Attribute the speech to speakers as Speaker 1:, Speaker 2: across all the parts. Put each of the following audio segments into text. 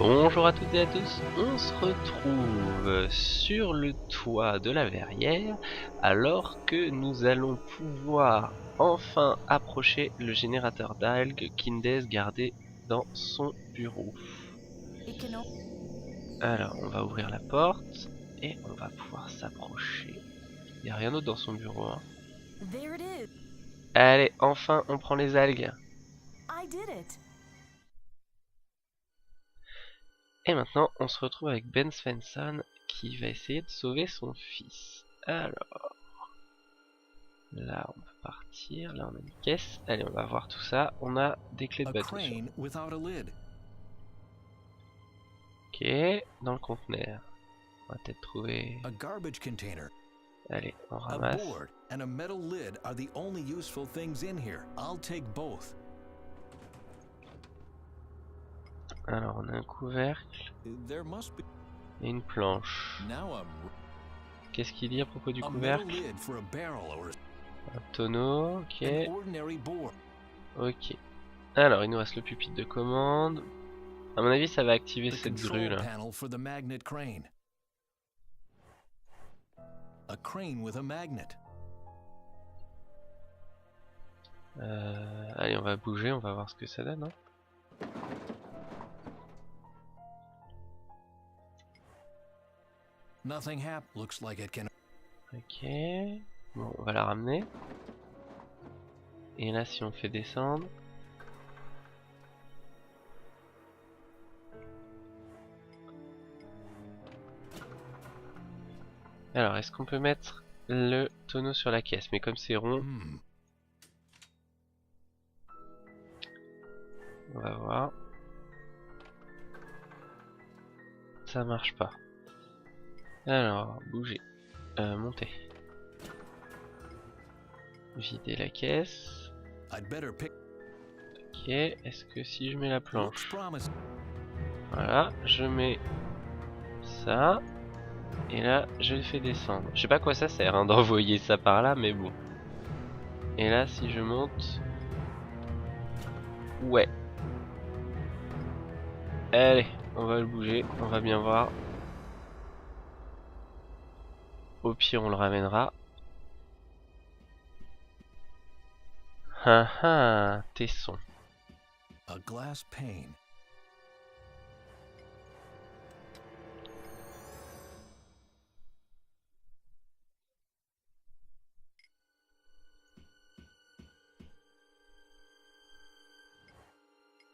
Speaker 1: Bonjour à toutes et à tous, on se retrouve sur le toit de la verrière alors que nous allons pouvoir enfin approcher le générateur d'algues qu'Indes gardait dans son bureau. Alors on va ouvrir la porte et on va pouvoir s'approcher. Il n'y a rien d'autre dans son bureau. Hein. Allez, enfin on prend les algues. Et maintenant, on se retrouve avec Ben Svensson qui va essayer de sauver son fils. Alors, là on peut partir, là on a une caisse. Allez, on va voir tout ça. On a des clés de bateau. Ok, dans le conteneur. On va peut-être trouver... Allez, on ramasse. Alors, on a un couvercle et une planche. Qu'est-ce qu'il y a à propos du couvercle? Un tonneau, ok. Ok. Alors, il nous reste le pupitre de commande. À mon avis, ça va activer cette grue là. Allez, on va bouger, on va voir ce que ça donne. Hein. Ok, bon, on va la ramener. Et là, si on fait descendre, alors, est-ce qu'on peut mettre le tonneau sur la caisse? Mais comme c'est rond, on va voir. Ça marche pas. Alors, bouger. Monter. Vider la caisse. Ok, est-ce que si je mets la planche? Voilà, je mets ça. Et là, je le fais descendre. Je sais pas à quoi ça sert hein, d'envoyer ça par là, mais bon. Et là, si je monte... Ouais. Allez, on va le bouger, on va bien voir. Au pire, on le ramènera. Ah ah, tesson.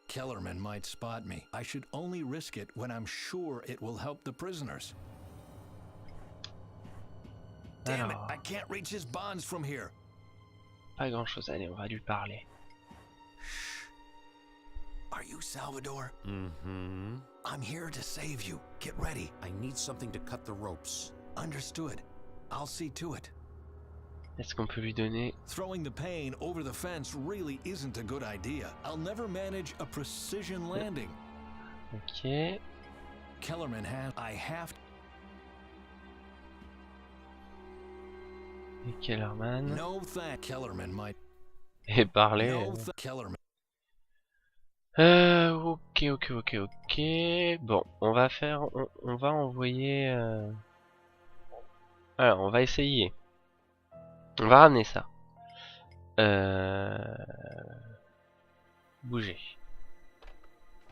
Speaker 2: Kellerman might spot me. I should only risk it when I'm sure it will help the prisoners. Damn it, I can't reach his bonds from here.
Speaker 1: Pas grand chose, allez, on va lui parler.
Speaker 2: Shh. Are you Salvador?
Speaker 3: Mm-hmm.
Speaker 2: I'm here to save you. Get ready.
Speaker 3: I need something to cut the ropes.
Speaker 2: Understood. I'll see to it.
Speaker 1: Est-ce qu'on peut lui donner...
Speaker 2: Throwing the pane over the fence really isn't a good idea. I'll never manage a precision landing.
Speaker 1: Ok.
Speaker 2: Kellerman has... I have...
Speaker 1: Et Kellerman...
Speaker 2: No thank... Kellerman might...
Speaker 1: Et parler...
Speaker 2: No Kellerman...
Speaker 1: Ok. Bon, on va faire... On va envoyer... Alors, on va essayer. On va ramener ça. Bouger.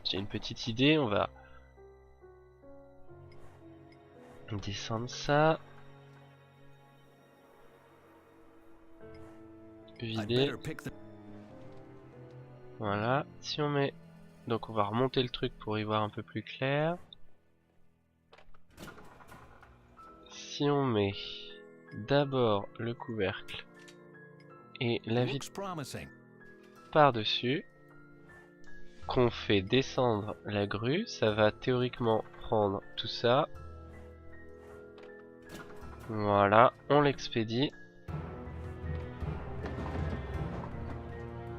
Speaker 1: J'ai une petite idée, on va descendre ça. Vider. Voilà. Si on met... Donc on va remonter le truc pour y voir un peu plus clair. Si on met... D'abord le couvercle et la vitre par-dessus, qu'on fait descendre la grue, ça va théoriquement prendre tout ça. Voilà, on l'expédie.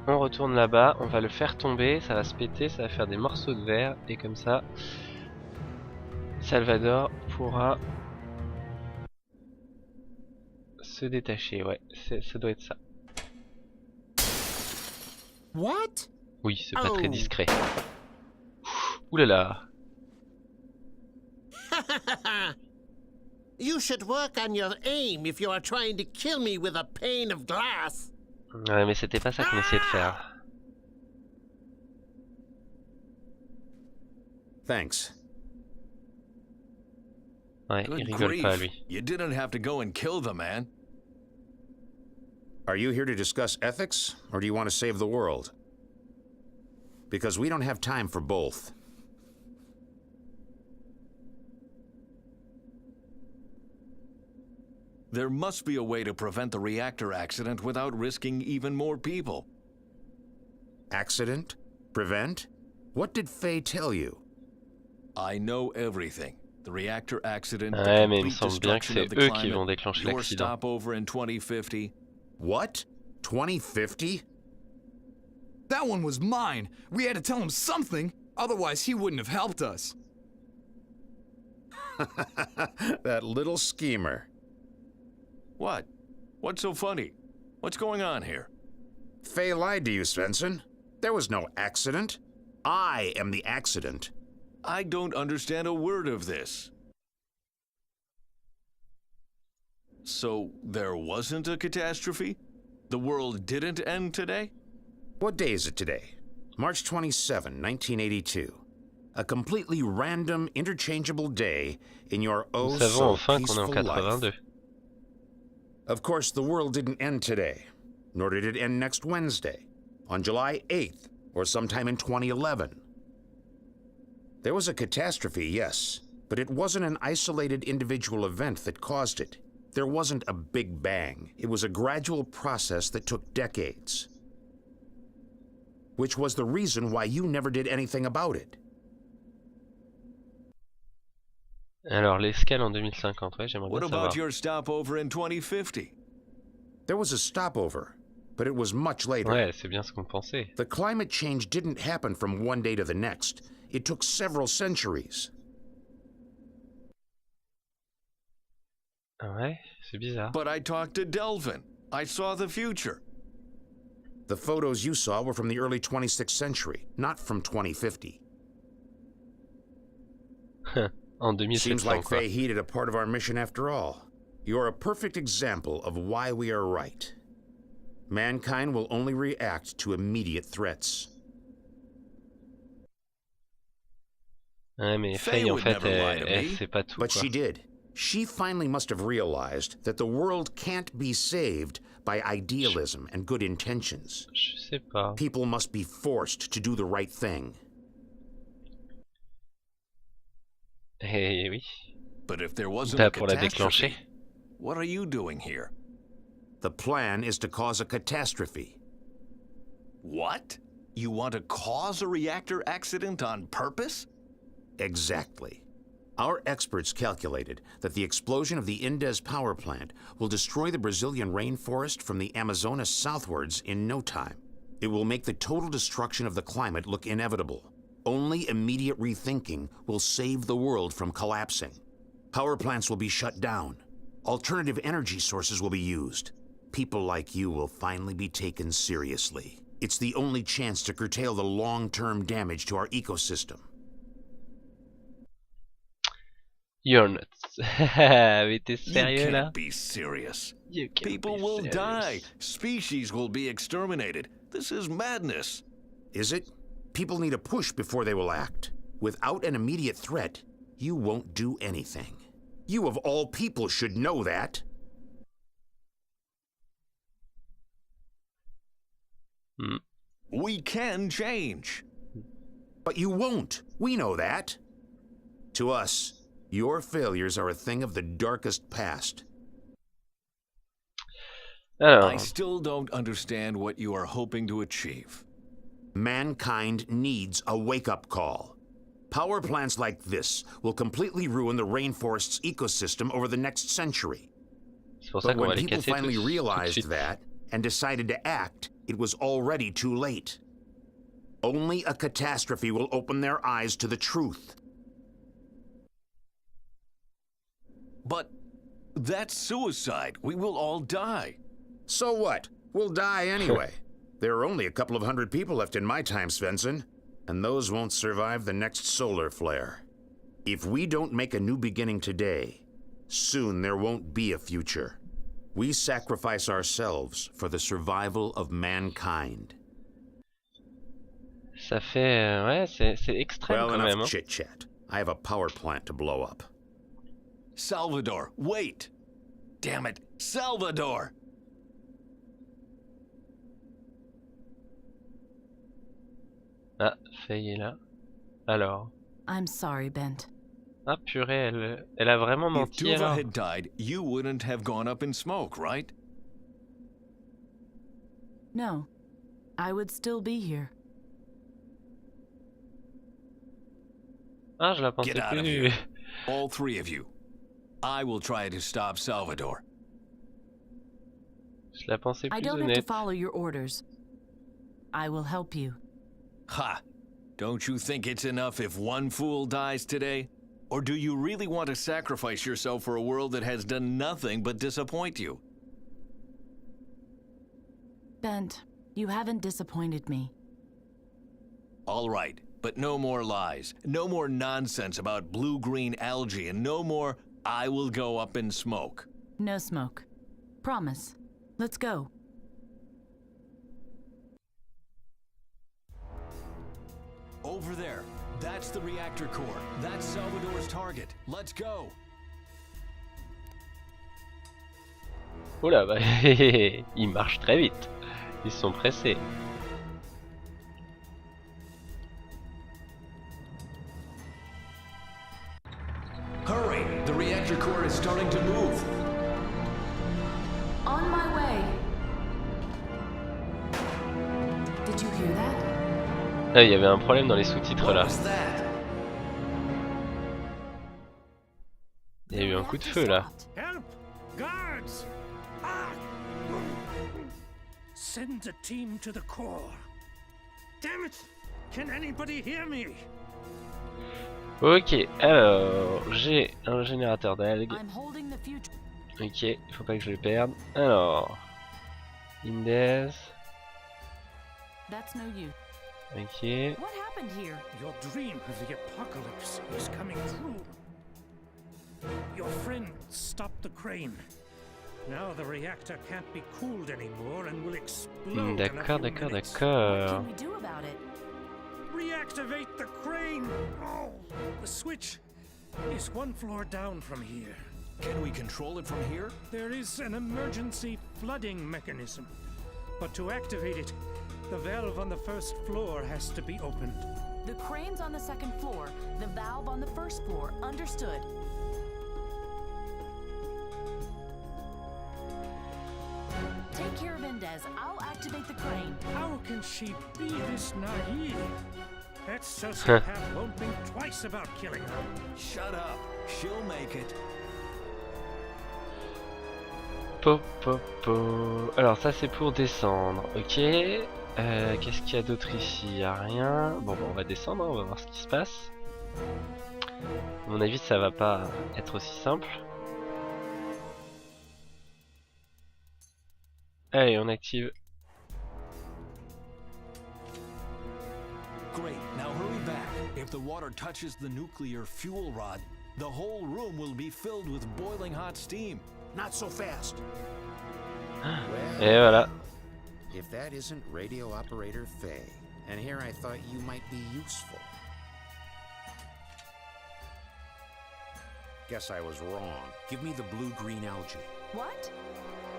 Speaker 1: On retourne là-bas, on va le faire tomber, ça va se péter, ça va faire des morceaux de verre et comme ça, Salvador pourra... se détacher, ouais, ça doit être ça.
Speaker 4: What?
Speaker 1: Oui, c'est pas très discret. Ouh là là.
Speaker 3: You should work on your aim if you are trying to kill me with a pane of glass.
Speaker 1: Ouais, mais c'était pas ça qu'on essayait de faire.
Speaker 4: Thanks.
Speaker 1: Ouais, il
Speaker 2: Good
Speaker 1: rigole
Speaker 2: grief.
Speaker 1: pas, lui.
Speaker 2: You didn't have to go and kill the man.
Speaker 4: Are you here to discuss ethics, or do you want to save the world? Because we don't have time for both.
Speaker 2: There must be a way to prevent the reactor accident without risking even more people.
Speaker 4: Accident? Prevent? What did Faye tell you?
Speaker 2: I know everything. The reactor accident, the
Speaker 1: Ouais, mais il me
Speaker 2: complete
Speaker 1: semble bien que
Speaker 2: destruction
Speaker 1: c'est
Speaker 2: of the
Speaker 1: eux qui vont
Speaker 2: climate,
Speaker 1: déclencher
Speaker 2: your
Speaker 1: l'accident.
Speaker 2: stopover in 2050.
Speaker 4: What? 2050?
Speaker 5: That one was mine. We had to tell him something, otherwise he wouldn't have helped us.
Speaker 4: That little schemer.
Speaker 2: What? What's so funny? What's going on here?
Speaker 4: Faye lied to you, Svensson. There was no accident. I am the accident.
Speaker 2: I don't understand a word of this. So, there wasn't a catastrophe? The world didn't end today?
Speaker 4: What day is it today? March 27, 1982. A completely random, interchangeable day in your
Speaker 1: Nous
Speaker 4: oh
Speaker 1: savons
Speaker 4: so
Speaker 1: enfin qu'on est en
Speaker 4: peaceful life.
Speaker 1: 82.
Speaker 4: Of course, the world didn't end today, nor did it end next Wednesday, on July 8th, or sometime in 2011. There was a catastrophe, yes, but it wasn't an isolated individual event that caused it. There wasn't a big bang. It was a gradual process that took decades. Which was the reason why you never did anything about it.
Speaker 1: Alors, l'escale en 2050, ouais, j'aimerais
Speaker 2: What
Speaker 1: bien
Speaker 2: about
Speaker 1: savoir.
Speaker 2: your stopover in 2050?
Speaker 4: There was a stopover, but it was much later.
Speaker 1: Ouais, c'est bien ce qu'on pensait.
Speaker 4: The climate change didn't happen from one day to the next. It took several centuries.
Speaker 1: Ah ouais, c'est bizarre.
Speaker 2: But I talked to Delvin. I saw the future.
Speaker 4: The photos you saw were from the early 26th century, not from 2050.
Speaker 1: En
Speaker 4: Seems
Speaker 1: 2700,
Speaker 4: like
Speaker 1: quoi.
Speaker 4: Faye heeded a part of our mission after all. You're a perfect example of why we are right. Mankind will only react to immediate threats.
Speaker 1: Ouais, mais
Speaker 2: Faye
Speaker 1: Faye, en
Speaker 2: would
Speaker 1: fait,
Speaker 2: never lie to
Speaker 1: elle
Speaker 2: me.
Speaker 1: sait pas tout,
Speaker 4: But
Speaker 1: quoi.
Speaker 4: she did. She finally must have realized that the world can't be saved by idealism and good intentions.
Speaker 1: Je sais pas.
Speaker 4: People must be forced to do the right thing.
Speaker 1: Eh oui.
Speaker 2: But if there wasn't a
Speaker 1: T'as pour la déclencher.
Speaker 2: catastrophe, what are you doing here?
Speaker 4: The plan is to cause a catastrophe.
Speaker 2: What? You want to cause a reactor accident on purpose?
Speaker 4: Exactly. Our experts calculated that the explosion of the Indes power plant will destroy the Brazilian rainforest from the Amazonas southwards in no time. It will make the total destruction of the climate look inevitable. Only immediate rethinking will save the world from collapsing. Power plants will be shut down. Alternative energy sources will be used. People like you will finally be taken seriously. It's the only chance to curtail the long-term damage to our ecosystem.
Speaker 1: You're nuts. Mais t'es
Speaker 2: You
Speaker 1: sérieux, là?
Speaker 2: can't be serious.
Speaker 1: You can't
Speaker 2: People
Speaker 1: be
Speaker 2: will
Speaker 1: serious.
Speaker 2: die. Species will be exterminated. This is madness.
Speaker 4: Is it? People need a push before they will act. Without an immediate threat, you won't do anything. You of all people should know that.
Speaker 1: Hmm.
Speaker 2: We can change.
Speaker 4: But you won't. We know that. To us, your failures are a thing of the darkest past.
Speaker 1: Alors,
Speaker 2: I still don't understand what you are hoping to achieve.
Speaker 4: Mankind needs a wake-up call. Power plants like this will completely ruin the rainforest's ecosystem over the next century.
Speaker 1: c'est pour ça
Speaker 4: But
Speaker 1: qu'on va
Speaker 4: when
Speaker 1: les
Speaker 4: people
Speaker 1: casser
Speaker 4: finally
Speaker 1: tout de
Speaker 4: realized
Speaker 1: suite.
Speaker 4: that and decided to act, it was already too late. Only a catastrophe will open their eyes to the truth.
Speaker 2: But that's suicide. We will all die.
Speaker 4: So what? We'll die anyway. There are only a couple of hundred people left in my time, Svensson, and those won't survive the next solar flare. If we don't make a new beginning today, soon there won't be a future. We sacrifice ourselves for the survival of mankind.
Speaker 1: Ça fait... ouais, c'est extrême
Speaker 4: Well,
Speaker 1: quand même.
Speaker 4: enough
Speaker 1: Hein.
Speaker 4: chit-chat. I have a power plant to blow up.
Speaker 2: Salvador, wait! Damn it, Salvador!
Speaker 1: Ah, Faye est là. Alors...
Speaker 6: I'm sorry, Bent.
Speaker 1: Ah purée, elle a vraiment
Speaker 2: If
Speaker 1: menti
Speaker 2: Tuva
Speaker 1: alors.
Speaker 2: had died, you wouldn't have gone up in smoke, right?
Speaker 6: No, I would still be here.
Speaker 1: Ah, je la pensais
Speaker 2: Get out of
Speaker 1: plus.
Speaker 2: here. All three of you. I will try to stop Salvador.
Speaker 1: Je la pensais
Speaker 6: I
Speaker 1: plus
Speaker 6: don't have to
Speaker 1: honnête.
Speaker 6: follow your orders. I will help you.
Speaker 2: Ha! Don't you think it's enough if one fool dies today? Or do you really want to sacrifice yourself for a world that has done nothing but disappoint you?
Speaker 6: Bent, you haven't disappointed me.
Speaker 2: All right, but no more lies, no more nonsense about blue-green algae, and no more I will go up in smoke.
Speaker 6: No smoke. Promise. Let's go.
Speaker 2: Over there. That's the reactor core. That's Salvador's target. Let's go.
Speaker 1: Oula, bah, ils marchent très vite. Ils sont pressés.
Speaker 2: Hurry! The reactor core is starting to move.
Speaker 6: On my way. Did you hear that?
Speaker 1: Ah, il y avait un problème dans les sous-titres
Speaker 2: What
Speaker 1: là.
Speaker 2: was that?
Speaker 1: Il y a eu un coup de feu là.
Speaker 3: Help! Guards! Ah! Send a team to the core. Damn it! Can anybody hear me?
Speaker 1: Ok, alors j'ai un générateur d'algues.
Speaker 6: I'm holding the future.
Speaker 1: Ok, il faut pas que je le perde. Alors, Indes.
Speaker 6: That's no use.
Speaker 1: Ok.
Speaker 6: What happened here?
Speaker 3: Your dream of the apocalypse is coming true. Your friend stopped the crane. Now the reactor can't be cooled anymore and will explode.
Speaker 1: D'accord,
Speaker 3: in a few
Speaker 1: d'accord,
Speaker 3: minutes.
Speaker 6: What
Speaker 1: d'accord.
Speaker 6: can we do about it?
Speaker 3: Reactivate the crane! Oh, the switch is one floor down from here.
Speaker 2: Can we control it from here?
Speaker 3: There is an emergency flooding mechanism, but to activate it, the valve on the first floor has to be opened.
Speaker 6: The crane's on the second floor, the valve on the first floor. Understood. Take care of Indez. I'll activate the crane.
Speaker 3: How can she be this naive? That sociopath won't think twice about killing her.
Speaker 2: Shut up. She'll make it.
Speaker 1: Po, po, po. Alors ça c'est pour descendre. Ok. Qu'est-ce qu'il y a d'autre ici? Il n'y a rien. Bon, bah, on va descendre, hein, on va voir ce qui se passe. À mon avis ça va pas être aussi simple. Allez, on active.
Speaker 2: Great. Now hurry back. If the water touches the nuclear fuel rod, the whole room will be filled with boiling hot steam.
Speaker 4: Not so fast.
Speaker 1: Et voilà.
Speaker 4: If that isn't radio operator Faye, and here I thought you might be useful. Guess I was wrong. Give me the blue-green algae.
Speaker 6: What?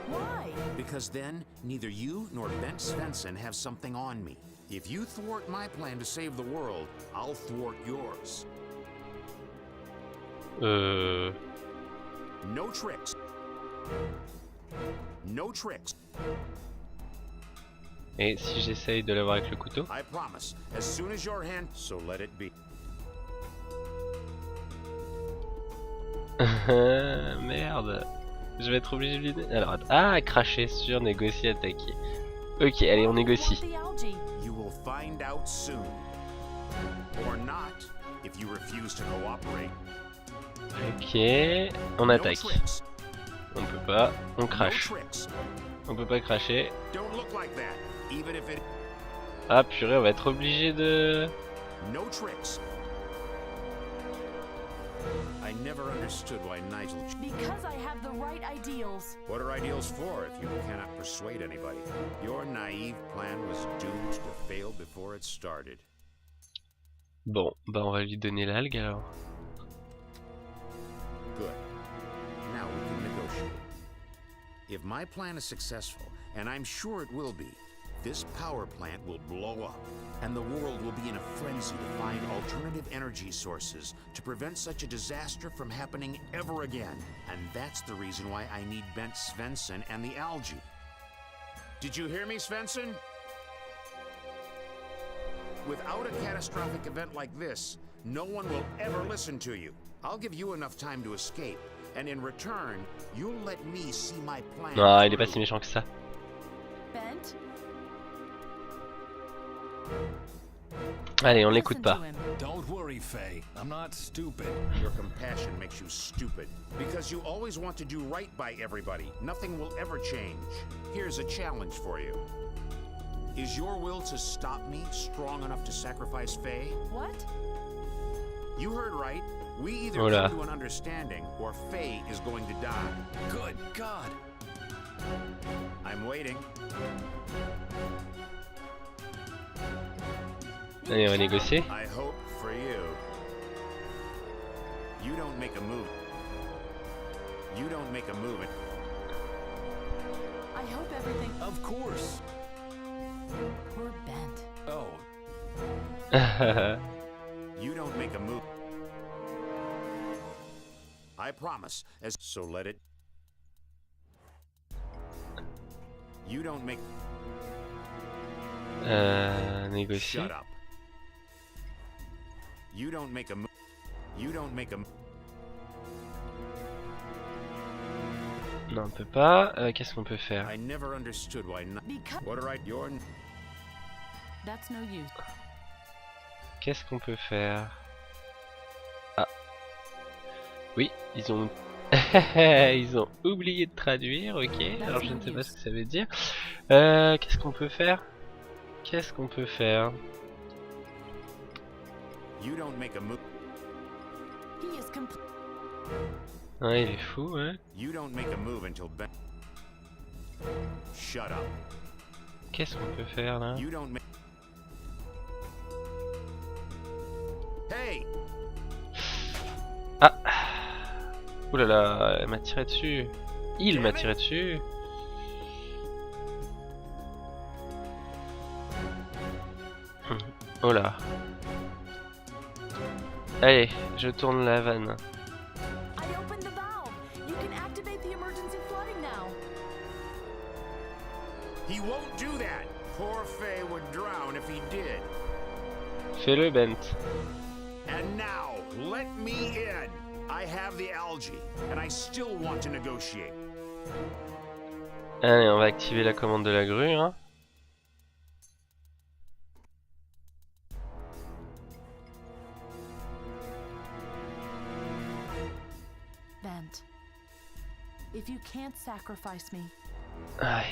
Speaker 6: Why?
Speaker 4: Because then, neither you nor Bent Svensson have something on me. If you thwart my plan to save the world, I'll thwart yours. No tricks. No tricks.
Speaker 1: Et si j'essaye de l'avoir avec le couteau?
Speaker 4: I promise. As soon as your hand, so let it be.
Speaker 1: Merde. Je vais être obligé de lui donner. Alors, ah, cracher sur négocier, attaquer. Ok, allez, on négocie.
Speaker 6: The algae.
Speaker 4: You will find out soon. Or not, if you refuse to cooperate.
Speaker 1: Ok, on
Speaker 4: No
Speaker 1: attaque.
Speaker 4: tricks.
Speaker 1: On peut pas, on
Speaker 4: No
Speaker 1: crache.
Speaker 4: tricks.
Speaker 1: On peut pas cracher.
Speaker 4: Don't look like that, even if it.
Speaker 1: Ah purée, on va être obligé de...
Speaker 4: No tricks. I never understood why Nigel...
Speaker 6: Because I have the right ideals.
Speaker 4: What are ideals for if you cannot persuade anybody? Your naive plan was doomed to fail before it started.
Speaker 1: Bon, bah on va lui donner l'algue alors.
Speaker 4: Good. Now we can negotiate. If my plan is successful, and I'm sure it will be, this power plant will blow up, and the world will be in a frenzy to find alternative energy sources to prevent such a disaster from happening ever again. And that's the reason why I need Bent Svensson and the algae. Did you hear me, Svensson? Without a catastrophic event like this, no one will ever listen to you. I'll give you enough time to escape, and in return, you'll let me see my plan.
Speaker 1: Non, il est pas si méchant que ça.
Speaker 6: Bent?
Speaker 1: Allez, on l'écoute pas.
Speaker 2: Don't worry, Faye. I'm not stupid.
Speaker 4: Your compassion makes you stupid. Because you always want to do right by everybody. Nothing will ever change. Here's a challenge for you. Is your will to stop me strong enough to sacrifice Faye?
Speaker 6: What?
Speaker 4: You heard right. We either
Speaker 1: Hola.
Speaker 4: come to an understanding, or Faye is going to die.
Speaker 2: Good God.
Speaker 4: I'm waiting.
Speaker 1: Allez, on va négocier.
Speaker 4: I hope for you. You don't make a move. You don't make a move.
Speaker 6: I hope everything.
Speaker 2: Of course.
Speaker 6: Poor Bent.
Speaker 2: Oh,
Speaker 4: You don't make a move. I promise. As so let it. You don't make.
Speaker 1: Négocier.
Speaker 4: Shut up. You don't make a move. You don't make a.
Speaker 1: Non, on peut pas. Qu'est-ce qu'on peut faire?
Speaker 4: I never understood why.
Speaker 6: Because
Speaker 4: What are right? Your.
Speaker 6: that's no use.
Speaker 1: Qu'est-ce qu'on peut faire? Ah. Oui, ils ont... ils ont oublié de traduire, ok. Alors je ne sais pas ce que ça veut dire. Qu'est-ce qu'on peut faire? Qu'est-ce qu'on peut faire?
Speaker 4: You don't make a move.
Speaker 6: He is complete.
Speaker 1: Ouais, il est fou, hein.
Speaker 4: You don't make a move until Ben. Shut up.
Speaker 1: Qu'est-ce qu'on peut faire là?
Speaker 4: You don't make. Hey!
Speaker 1: Ah! Ouh là là, elle m'a tiré dessus. Il m'a tiré dessus. Oh là. Allez, je tourne la vanne.
Speaker 6: I opened the valve. You can activate the emergency flooding now.
Speaker 4: He won't do that. Poor Faye would drown if he did.
Speaker 1: Fais-le, Bent.
Speaker 4: And now, let me in. I have the algae, and I still want to negotiate.
Speaker 1: Allez, on va activer la commande de la grue, hein.
Speaker 6: Bent, if you can't sacrifice me,
Speaker 1: Aïe.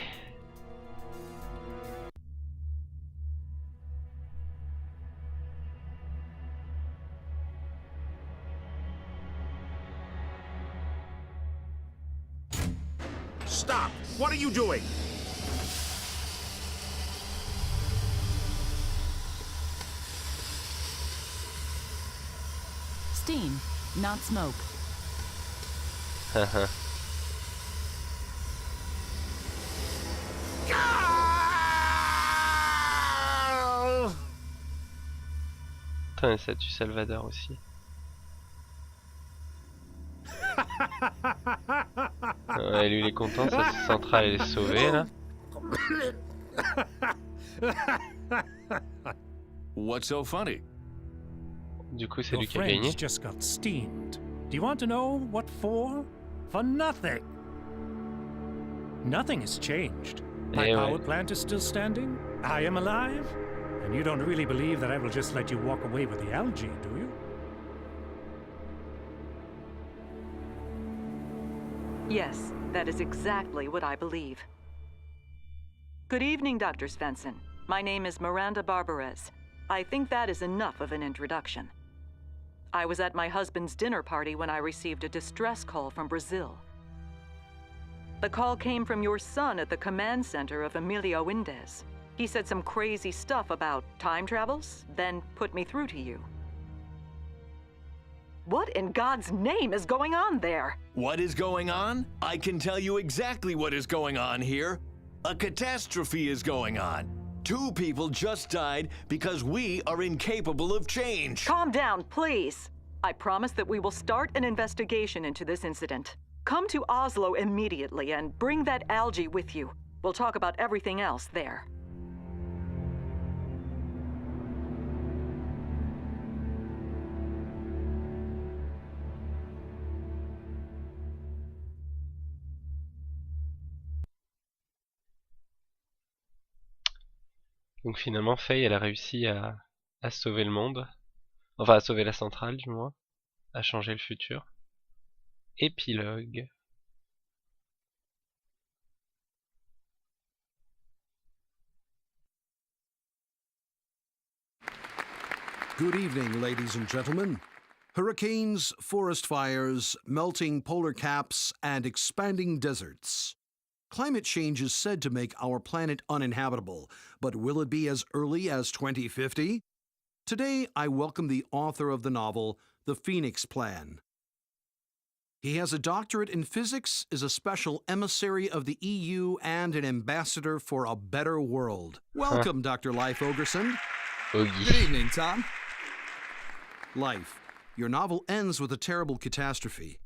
Speaker 4: Stop! What are you doing?
Speaker 6: steam, not smoke.
Speaker 1: Haha. Putain, ça tue Salvador aussi. Ouais, lui il est content, sa centrale elle est sauvée là.
Speaker 2: what's so funny?
Speaker 1: Du coup c'est
Speaker 3: Your
Speaker 1: lui qui a
Speaker 3: friends
Speaker 1: gagné.
Speaker 3: just got steamed. Do you want to know what for? For nothing. Nothing has changed. My
Speaker 1: Eh
Speaker 3: power
Speaker 1: ouais.
Speaker 3: plant is still standing. I am alive. And you don't really believe that I will just let you walk away with the algae, do you?
Speaker 7: Yes, that is exactly what I believe. Good evening, Dr. Svensson. My name is Miranda Barbarez. I think that is enough of an introduction. I was at my husband's dinner party when I received a distress call from Brazil. The call came from your son at the command center of Emilio Indes. He said some crazy stuff about time travels, then put me through to you. What in God's name is going on there?
Speaker 2: What is going on? I can tell you exactly what is going on here. A catastrophe is going on. 2 people just died because we are incapable of change.
Speaker 7: Calm down, please. I promise that we will start an investigation into this incident. Come to Oslo immediately and bring that algae with you. We'll talk about everything else there.
Speaker 1: Donc finalement, Faye, elle a réussi à sauver le monde. Enfin, à sauver la centrale, du moins. À changer le futur. Épilogue.
Speaker 8: Good evening, ladies and gentlemen. Hurricanes, forest fires, melting polar caps, and expanding deserts. Climate change is said to make our planet uninhabitable, but will it be as early as 2050? Today, I welcome the author of the novel, The Phoenix Plan. He has a doctorate in physics, is a special emissary of the EU, and an ambassador for a better world. Welcome, Dr. Leif Ogerson.
Speaker 1: Oggy.
Speaker 5: Good evening, Tom.
Speaker 8: Leif, your novel ends with a terrible catastrophe.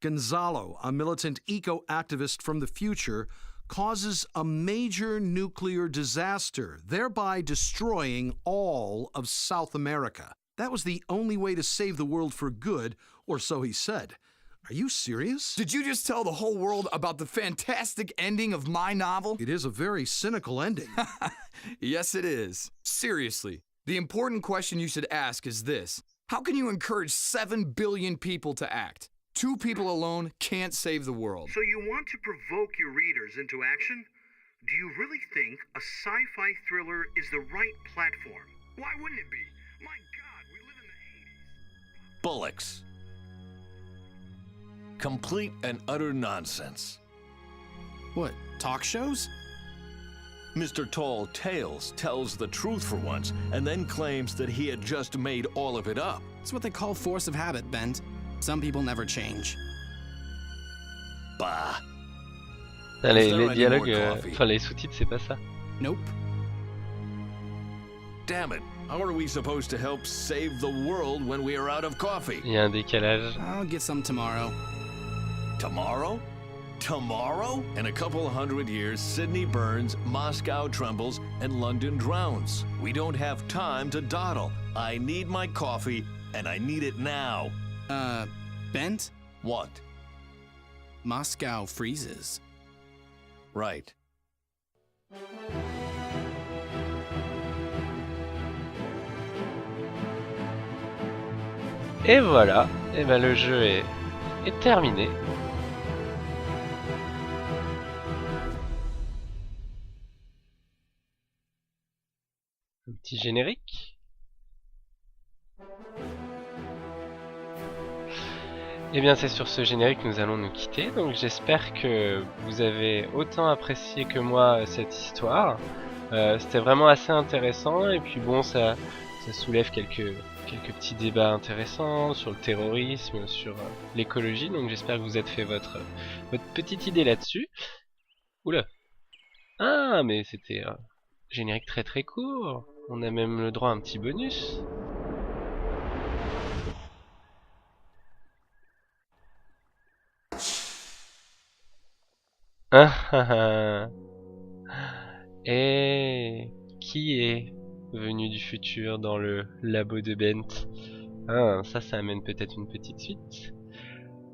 Speaker 8: Gonzalo, a militant eco-activist from the future, causes a major nuclear disaster, thereby destroying all of South America. That was the only way to save the world for good, or so he said. Are you serious?
Speaker 5: Did you just tell the whole world about the fantastic ending of my novel?
Speaker 8: It is a very cynical ending.
Speaker 5: Yes, it is. Seriously, the important question you should ask is this. How can you encourage 7 billion people to act? 2 people alone can't save the world.
Speaker 9: So you want to provoke your readers into action? Do you really think a sci-fi thriller is the right platform? Why wouldn't it be? My God, we live in the 80s.
Speaker 2: Bullocks. Complete and utter nonsense.
Speaker 10: What, talk shows?
Speaker 2: Mr. Tall Tales tells the truth for once, and then claims that he had just made all of it up.
Speaker 10: It's what they call force of habit, Bent. Some people never change.
Speaker 2: Bah.
Speaker 1: Ah, les
Speaker 2: Is there any
Speaker 1: dialogues,
Speaker 2: more coffee?
Speaker 1: enfin les sous-titres, c'est pas ça.
Speaker 10: Nope.
Speaker 2: Damn it. How are we supposed to help save the world when we are out of coffee?
Speaker 1: Il y a un décalage.
Speaker 10: I'll get some tomorrow.
Speaker 2: Tomorrow? Tomorrow? In a couple 100 years, Sydney burns, Moscow trembles, and London drowns. We don't have time to dawdle. I need my coffee, and I need it now.
Speaker 10: Bent?
Speaker 2: What?
Speaker 10: Moscow freezes.
Speaker 2: Right.
Speaker 1: Et voilà, et ben le jeu est terminé. Un petit générique. Et bien c'est sur ce générique que nous allons nous quitter, donc j'espère que vous avez autant apprécié que moi cette histoire. C'était vraiment assez intéressant, et puis bon, ça soulève quelques petits débats intéressants sur le terrorisme, sur l'écologie, donc j'espère que vous êtes fait votre petite idée là-dessus. Oula. Ah, mais c'était un générique très très court, on a même le droit à un petit bonus. Ah ah ah. Et qui est venu du futur dans le labo de Bent? Ah, ça amène peut-être une petite suite.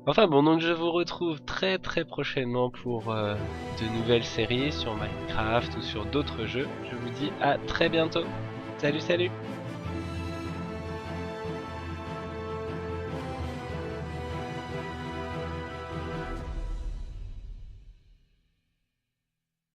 Speaker 1: Enfin bon, donc je vous retrouve très très prochainement pour de nouvelles séries sur Minecraft ou sur d'autres jeux. Je vous dis à très bientôt. Salut salut!